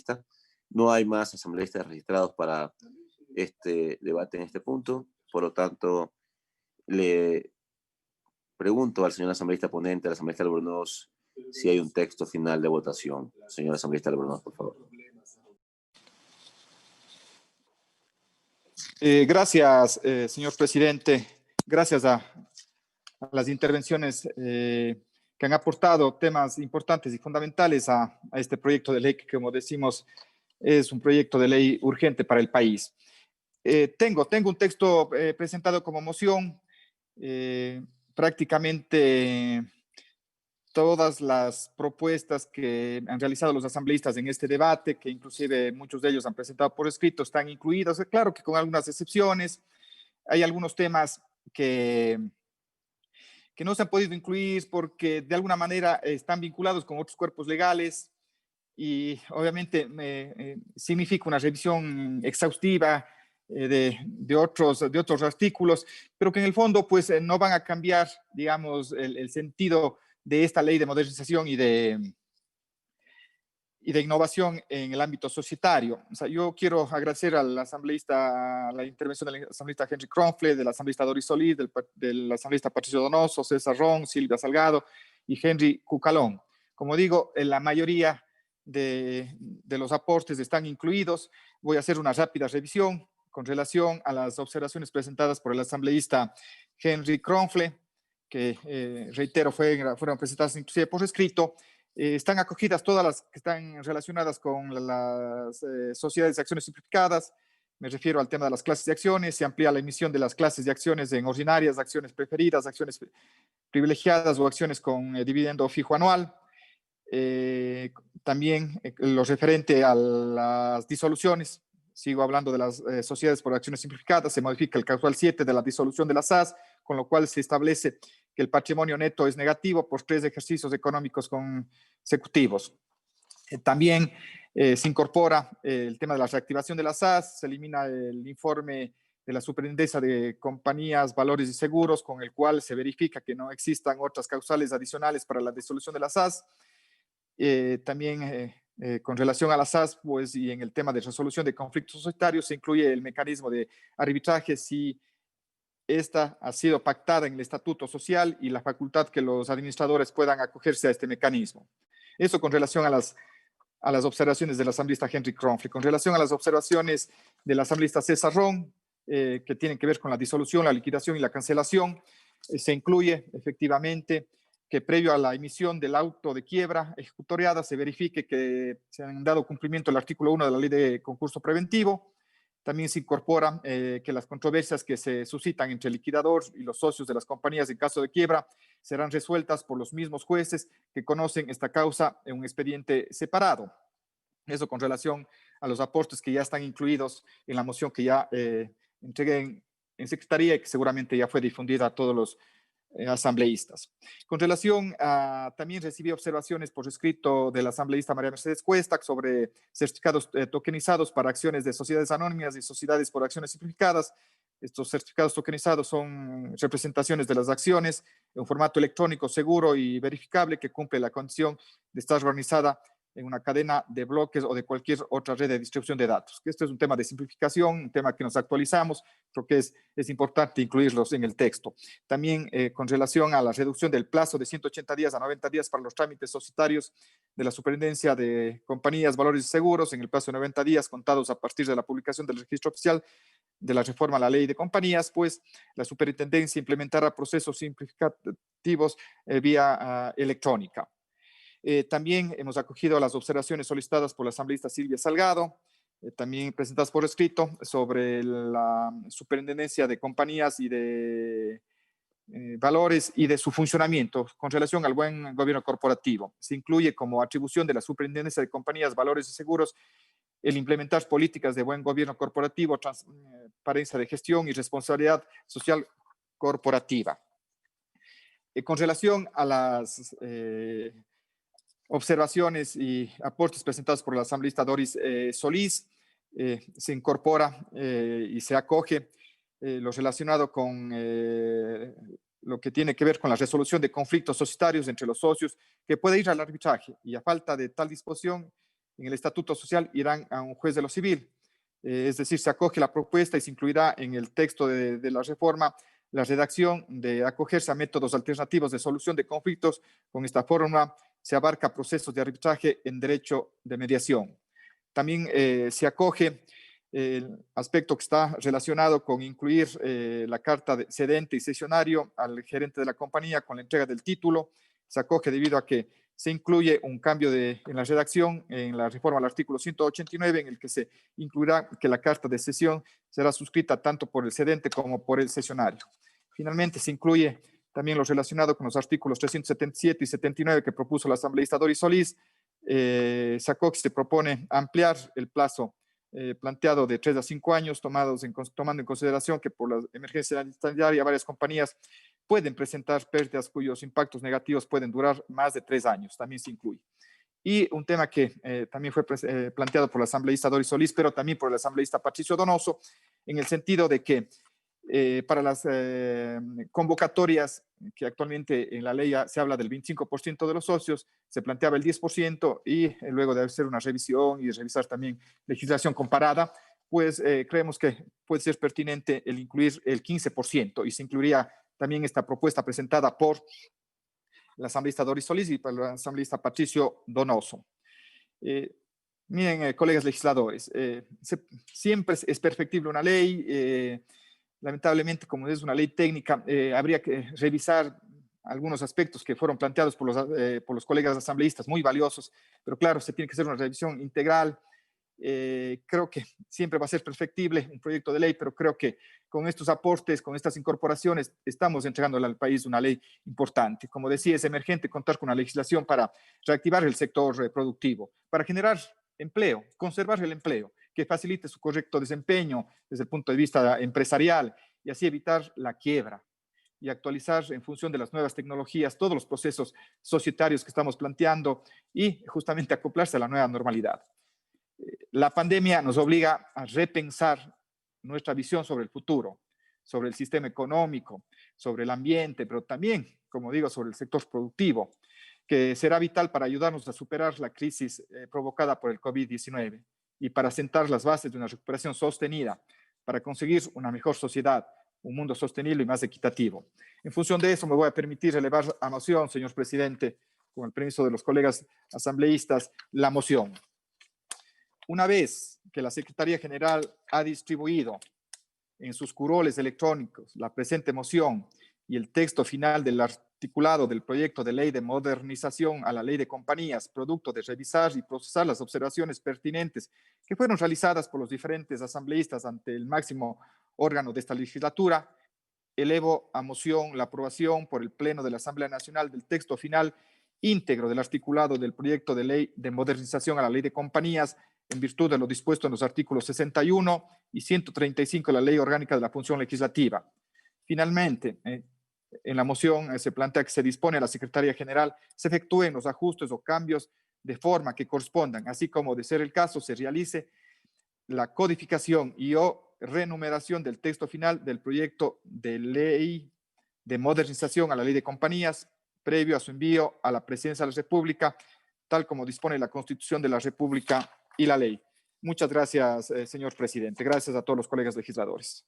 asambleísta. No hay más asambleístas registrados para este debate en este punto. Por lo tanto, le pregunto al señor asambleísta ponente, al asambleísta Albornoz, si hay un texto final de votación. Señor asambleísta Albornoz, por favor. Gracias, señor presidente. Gracias a las intervenciones que han aportado temas importantes y fundamentales a este proyecto de ley que, como decimos, es un proyecto de ley urgente para el país. Tengo un texto presentado como moción. Prácticamente todas las propuestas que han realizado los asambleístas en este debate, que inclusive muchos de ellos han presentado por escrito, están incluidas. Claro que con algunas excepciones. Hay algunos temas que no se han podido incluir porque de alguna manera están vinculados con otros cuerpos legales y obviamente significa una revisión exhaustiva de otros artículos, pero que en el fondo pues no van a cambiar, digamos, el sentido de esta ley de modernización y de innovación en el ámbito societario. O sea, yo quiero agradecer al asambleísta, la intervención del asambleísta Henry Kronfle, del asambleísta Doris Solís, del asambleísta Patricio Donoso, César Ron, Silvia Salgado y Henry Cucalón. Como digo, la mayoría de los aportes están incluidos. Voy a hacer una rápida revisión con relación a las observaciones presentadas por el asambleísta Henry Kronfle, que reitero, fueron presentadas inclusive por escrito. Están acogidas todas las que están relacionadas con las sociedades de acciones simplificadas. Me refiero al tema de las clases de acciones. Se amplía la emisión de las clases de acciones en ordinarias, acciones preferidas, acciones privilegiadas o acciones con dividendo fijo anual. También lo referente a las disoluciones. Sigo hablando de las sociedades por acciones simplificadas. Se modifica el causal 7 de la disolución de las SAS, con lo cual se establece que el patrimonio neto es negativo por 3 ejercicios económicos consecutivos. También se incorpora el tema de la reactivación de las SAS, se elimina el informe de la Superintendencia de Compañías, Valores y Seguros, con el cual se verifica que no existan otras causales adicionales para la disolución de las SAS. También con relación a las SAS, pues, y en el tema de resolución de conflictos societarios, se incluye el mecanismo de arbitraje si esta ha sido pactada en el estatuto social y la facultad que los administradores puedan acogerse a este mecanismo. Eso con relación a las observaciones del asambleísta Henry Kronfle. Con relación a las observaciones del asambleísta César Ron, que tienen que ver con la disolución, la liquidación y la cancelación, se incluye efectivamente que previo a la emisión del auto de quiebra ejecutoriada se verifique que se han dado cumplimiento al artículo 1 de la ley de concurso preventivo. También se incorpora que las controversias que se suscitan entre el liquidador y los socios de las compañías en caso de quiebra serán resueltas por los mismos jueces que conocen esta causa en un expediente separado. Eso con relación a los aportes que ya están incluidos en la moción que ya entregué en secretaría y que seguramente ya fue difundida a todos los asambleístas. Con relación a, también recibí observaciones por escrito del asambleísta María Mercedes Cuesta sobre certificados tokenizados para acciones de sociedades anónimas y sociedades por acciones simplificadas. Estos certificados tokenizados son representaciones de las acciones en un formato electrónico seguro y verificable que cumple la condición de estar organizada en una cadena de bloques o de cualquier otra red de distribución de datos. Esto es un tema de simplificación, un tema que nos actualizamos, creo que es importante incluirlos en el texto. También con relación a la reducción del plazo de 180 días a 90 días para los trámites societarios de la Superintendencia de Compañías, Valores y Seguros, en el plazo de 90 días contados a partir de la publicación del registro oficial de la reforma a la ley de compañías, pues la superintendencia implementará procesos simplificativos vía electrónica. También hemos acogido a las observaciones solicitadas por la asambleísta Silvia Salgado, también presentadas por escrito, sobre la superintendencia de compañías y de valores y de su funcionamiento con relación al buen gobierno corporativo. Se incluye como atribución de la superintendencia de compañías, valores y seguros el implementar políticas de buen gobierno corporativo, transparencia de gestión y responsabilidad social corporativa. Con relación a las observaciones y aportes presentados por la asambleísta Doris Solís, se incorpora y se acoge lo relacionado con lo que tiene que ver con la resolución de conflictos societarios entre los socios, que puede ir al arbitraje, y a falta de tal disposición, en el estatuto social irán a un juez de lo civil. Es decir, se acoge la propuesta y se incluirá en el texto de la reforma la redacción de acogerse a métodos alternativos de solución de conflictos. Con esta forma se abarca procesos de arbitraje en derecho de mediación. También se acoge el aspecto que está relacionado con incluir la carta de cedente y cesionario al gerente de la compañía con la entrega del título. Se acoge debido a que se incluye un cambio en la redacción en la reforma al artículo 189, en el que se incluirá que la carta de cesión será suscrita tanto por el cedente como por el cesionario. Finalmente, se incluye también lo relacionado con los artículos 377 y 79 que propuso la asambleísta Doris Solís. Se acoge, se propone ampliar el plazo planteado de 3 a 5 años, tomando en consideración que por la emergencia sanitaria varias compañías pueden presentar pérdidas cuyos impactos negativos pueden durar más de 3 años, también se incluye. Y un tema que también fue planteado por la asambleísta Doris Solís, pero también por el asambleísta Patricio Donoso, en el sentido de que para las convocatorias, que actualmente en la ley se habla del 25% de los socios, se planteaba el 10% y luego de hacer una revisión y revisar también legislación comparada, pues creemos que puede ser pertinente el incluir el 15% y se incluiría también esta propuesta presentada por la asambleísta Doris Solís y por la asambleísta Patricio Donoso. Miren, colegas legisladores, siempre es perfectible una ley. Lamentablemente, como es una ley técnica, habría que revisar algunos aspectos que fueron planteados por los colegas asambleístas, muy valiosos, pero claro, se tiene que hacer una revisión integral. Creo que siempre va a ser perfectible un proyecto de ley, pero creo que con estos aportes, con estas incorporaciones, estamos entregándole al país una ley importante. Como decía, es emergente contar con una legislación para reactivar el sector productivo, para generar empleo, conservar el empleo, que facilite su correcto desempeño desde el punto de vista empresarial y así evitar la quiebra y actualizar en función de las nuevas tecnologías todos los procesos societarios que estamos planteando y justamente acoplarse a la nueva normalidad. La pandemia nos obliga a repensar nuestra visión sobre el futuro, sobre el sistema económico, sobre el ambiente, pero también, como digo, sobre el sector productivo, que será vital para ayudarnos a superar la crisis provocada por el COVID-19 y para sentar las bases de una recuperación sostenida, para conseguir una mejor sociedad, un mundo sostenible y más equitativo. En función de eso, me voy a permitir elevar a moción, señor presidente, con el permiso de los colegas asambleístas, la moción. Una vez que la Secretaría General ha distribuido en sus curoles electrónicos la presente moción y el texto final del articulado del proyecto de ley de modernización a la ley de compañías, producto de revisar y procesar las observaciones pertinentes que fueron realizadas por los diferentes asambleístas ante el máximo órgano de esta legislatura, elevo a moción la aprobación por el Pleno de la Asamblea Nacional del texto final íntegro del articulado del proyecto de ley de modernización a la ley de compañías en virtud de lo dispuesto en los artículos 61 y 135 de la Ley Orgánica de la Función Legislativa. Finalmente, en la moción se plantea que se dispone a la Secretaría General se efectúen los ajustes o cambios de forma que correspondan, así como, de ser el caso, se realice la codificación y o renumeración del texto final del proyecto de ley de modernización a la ley de compañías previo a su envío a la Presidencia de la República, tal como dispone la Constitución de la República y la ley. Muchas gracias, señor presidente. Gracias a todos los colegas legisladores.